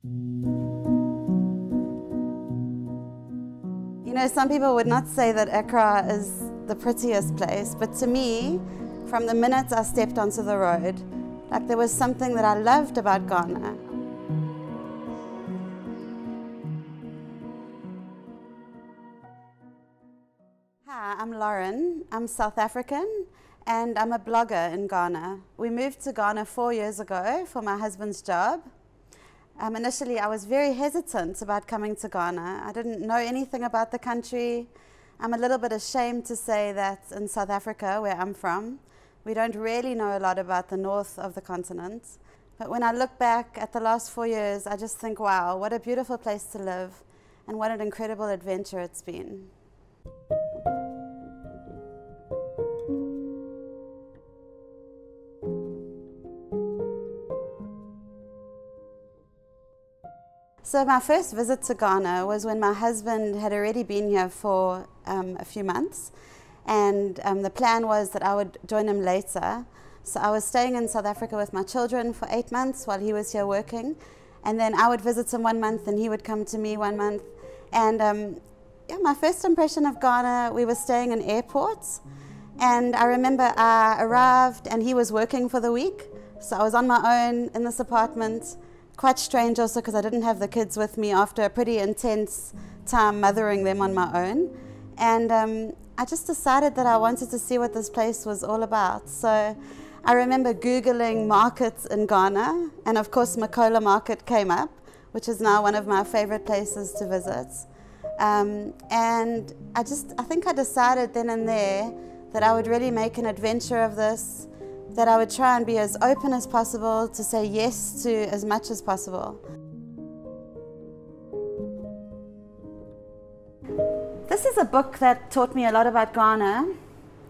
You know, some people would not say that Accra is the prettiest place, but to me, from the minute I stepped onto the road, like there was something that I loved about Ghana. Hi, I'm Lauren. I'm South African and I'm a blogger in Ghana. We moved to Ghana 4 years ago for my husband's job. Initially, I was very hesitant about coming to Ghana. I didn't know anything about the country. I'm a little bit ashamed to say that in South Africa, where I'm from, we don't really know a lot about the north of the continent. But when I look back at the last 4 years, I just think, wow, what a beautiful place to live and what an incredible adventure it's been. So my first visit to Ghana was when my husband had already been here for a few months, and the plan was that I would join him later. So I was staying in South Africa with my children for 8 months while he was here working, and then I would visit him 1 month and he would come to me 1 month. And yeah, my first impression of Ghana, we were staying in airports, and I remember I arrived and he was working for the week, so I was on my own in this apartment. Quite strange also because I didn't have the kids with me after a pretty intense time mothering them on my own. And I just decided that I wanted to see what this place was all about. So I remember Googling markets in Ghana, and of course Makola Market came up, which is now one of my favorite places to visit. And I think I decided then and there that I would really make an adventure of this, that I would try and be as open as possible, to say yes to as much as possible. This is a book that taught me a lot about Ghana.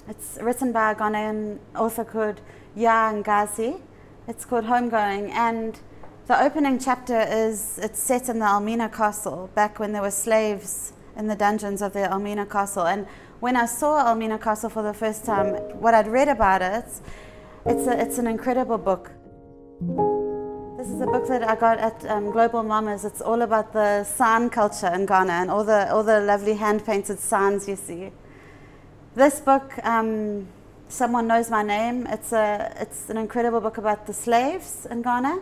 It's written by a Ghanaian author called Ya Ngazi. It's called Homegoing, and the opening chapter it's set in the Elmina Castle, back when there were slaves in the dungeons of the Elmina Castle. And when I saw Elmina Castle for the first time, what I'd read about it, it's an incredible book. This is a book that I got at Global Mamas. It's all about the sign culture in Ghana and all the lovely hand-painted signs you see. This book, Someone Knows My Name, it's an incredible book about the slaves in Ghana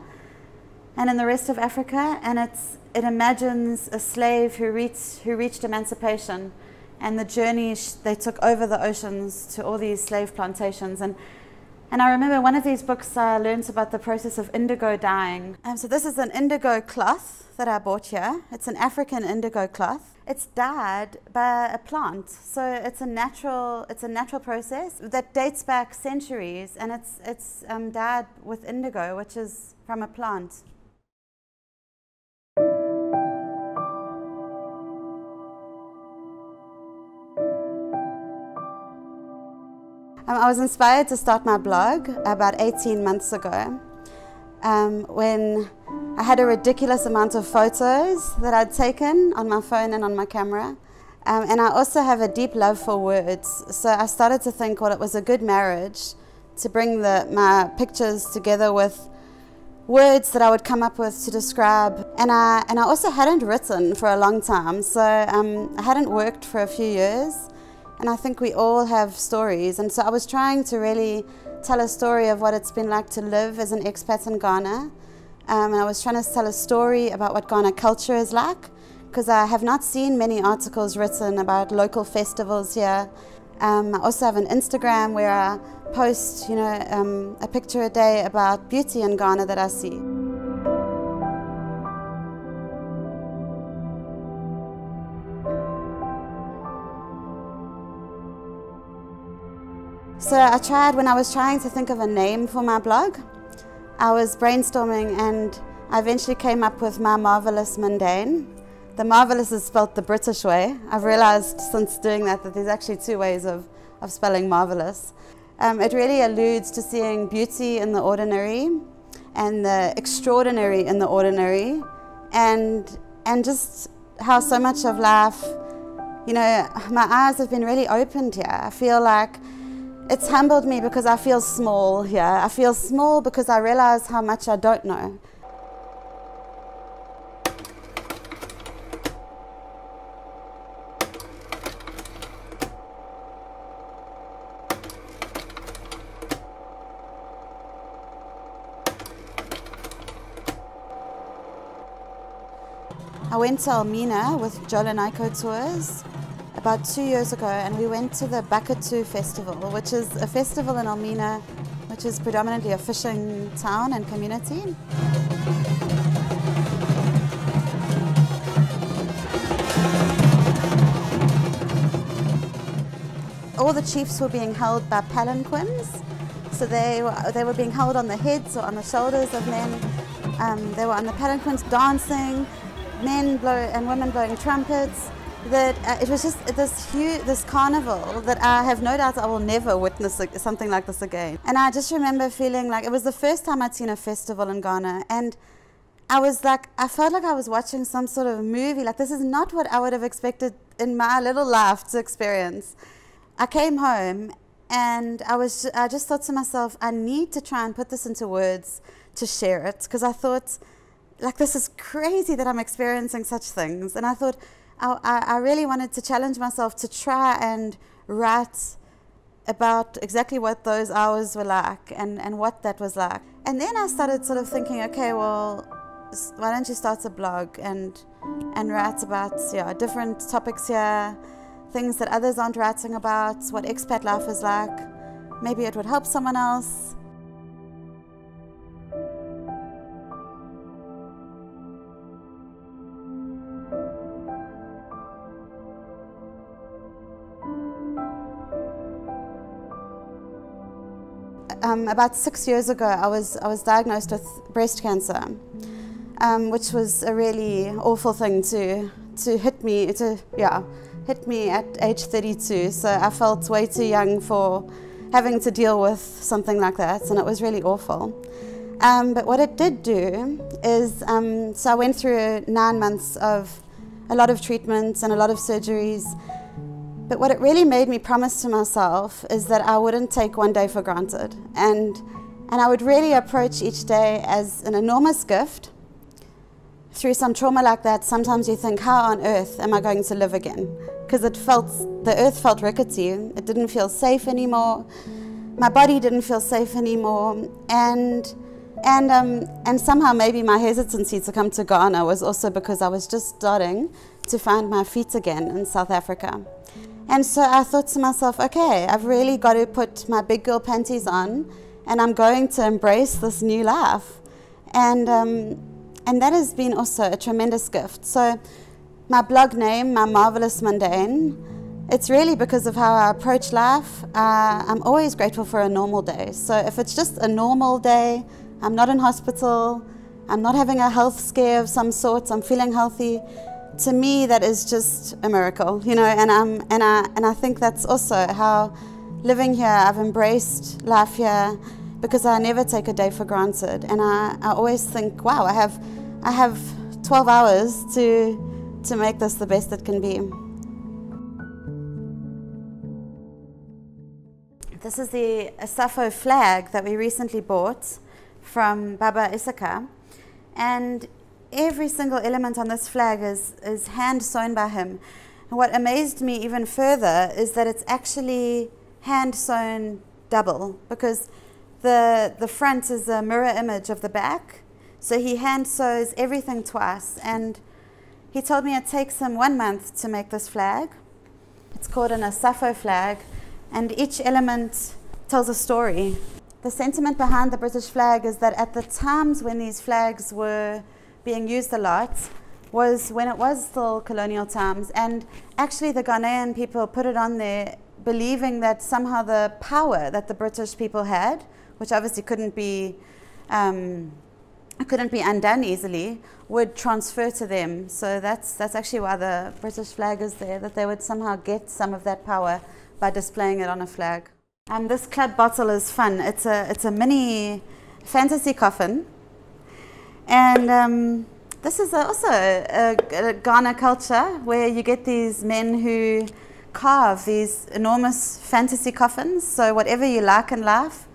and in the rest of Africa, and it imagines a slave who reached emancipation and the journey they took over the oceans to all these slave plantations. And I remember one of these books I learned about the process of indigo dyeing. So this is an indigo cloth that I bought here. It's an African indigo cloth. It's dyed by a plant, so it's a natural process that dates back centuries, and it's dyed with indigo, which is from a plant. I was inspired to start my blog about 18 months ago when I had a ridiculous amount of photos that I'd taken on my phone and on my camera. And I also have a deep love for words. So I started to think, well, it was a good marriage to bring my pictures together with words that I would come up with to describe. And I also hadn't written for a long time. So I hadn't worked for a few years. And I think we all have stories, and so I was trying to really tell a story of what it's been like to live as an expat in Ghana, and I was trying to tell a story about what Ghana culture is like, because I have not seen many articles written about local festivals here. I also have an Instagram where I post, a picture a day about beauty in Ghana that I see. So when I was trying to think of a name for my blog, I was brainstorming and I eventually came up with My Marvelous Mundane. The marvelous is spelled the British way. I've realized since doing that there's actually two ways of spelling marvelous. It really alludes to seeing beauty in the ordinary and the extraordinary in the ordinary, and just how so much of life, my eyes have been really opened here. I feel like it's humbled me because I feel small here. I feel small because I realize how much I don't know. I went to Elmina with Jolanaiko Tours about 2 years ago, and we went to the Bakatou Festival, which is a festival in Elmina, which is predominantly a fishing town and community. All the chiefs were being held by palanquins, so they were being held on the heads or on the shoulders of men. They were on the palanquins dancing, men and women blowing trumpets. It was just this carnival that I have no doubt I will never witness something like this again. And I just remember feeling like it was the first time I'd seen a festival in Ghana, and I felt like I was watching some sort of movie. Like, this is not what I would have expected in my little life to experience. I came home and I just thought to myself, I need to try and put this into words to share it, because I thought, like, this is crazy that I'm experiencing such things. And I thought I really wanted to challenge myself to try and write about exactly what those hours were like and what that was like. And then I started sort of thinking, okay, well, why don't you start a blog and write about different topics here, things that others aren't writing about, what expat life is like. Maybe it would help someone else. About 6 years ago, I was diagnosed with breast cancer, which was a really awful thing to hit me at age 32. So I felt way too young for having to deal with something like that, and it was really awful. But what it did do is, so I went through 9 months of a lot of treatments and a lot of surgeries. But what it really made me promise to myself is that I wouldn't take one day for granted. And I would really approach each day as an enormous gift. Through some trauma like that, sometimes you think, how on earth am I going to live again? Because the earth felt rickety. It didn't feel safe anymore. My body didn't feel safe anymore. And somehow maybe my hesitancy to come to Ghana was also because I was just starting to find my feet again in South Africa. And so I thought to myself, okay, I've really got to put my big girl panties on, and I'm going to embrace this new life. And that has been also a tremendous gift. So my blog name, My Marvelous Mundane, it's really because of how I approach life. I'm always grateful for a normal day. So if it's just a normal day, I'm not in hospital, I'm not having a health scare of some sort, I'm feeling healthy, to me that is just a miracle, you know. And I think that's also how living here, I've embraced life here, because I never take a day for granted. And I always think, wow, I have 12 hours to make this the best it can be. This is the Asafo flag that we recently bought from Baba Isaka, and every single element on this flag is hand sewn by him. And what amazed me even further is that it's actually hand sewn double, because the front is a mirror image of the back. So he hand sews everything twice, and he told me it takes him 1 month to make this flag. It's called an Asafo flag, and each element tells a story. The sentiment behind the British flag is that at the times when these flags were being used a lot was when it was still colonial times, and actually the Ghanaian people put it on there believing that somehow the power that the British people had, which obviously couldn't be undone easily, would transfer to them. So that's actually why the British flag is there, that they would somehow get some of that power by displaying it on a flag. This club bottle is fun. It's a mini fantasy coffin. And this is also a Ghana culture where you get these men who carve these enormous fantasy coffins. So whatever you like in life,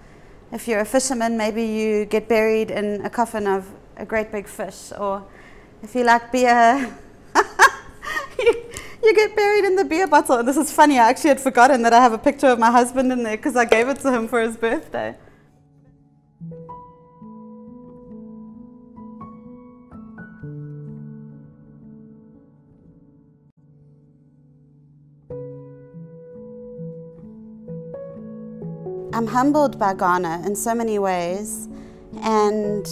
if you're a fisherman, maybe you get buried in a coffin of a great big fish. Or if you like beer, you get buried in the beer bottle. And this is funny, I actually had forgotten that I have a picture of my husband in there because I gave it to him for his birthday. I'm humbled by Ghana in so many ways, and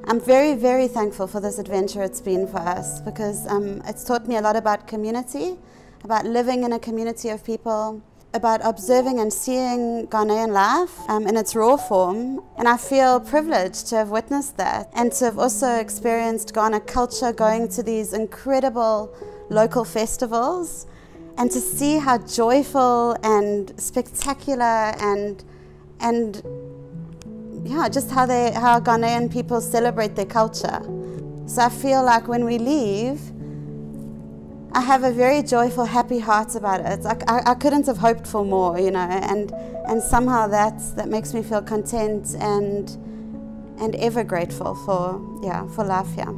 I'm very, very thankful for this adventure it's been for us, because it's taught me a lot about community, about living in a community of people, about observing and seeing Ghanaian life in its raw form. And I feel privileged to have witnessed that, and to have also experienced Ghana culture, going to these incredible local festivals, and to see how joyful and spectacular and yeah, just how Ghanaian people celebrate their culture. So I feel like when we leave, I have a very joyful, happy heart about it. I couldn't have hoped for more, you know, and somehow that makes me feel content and ever grateful for life here.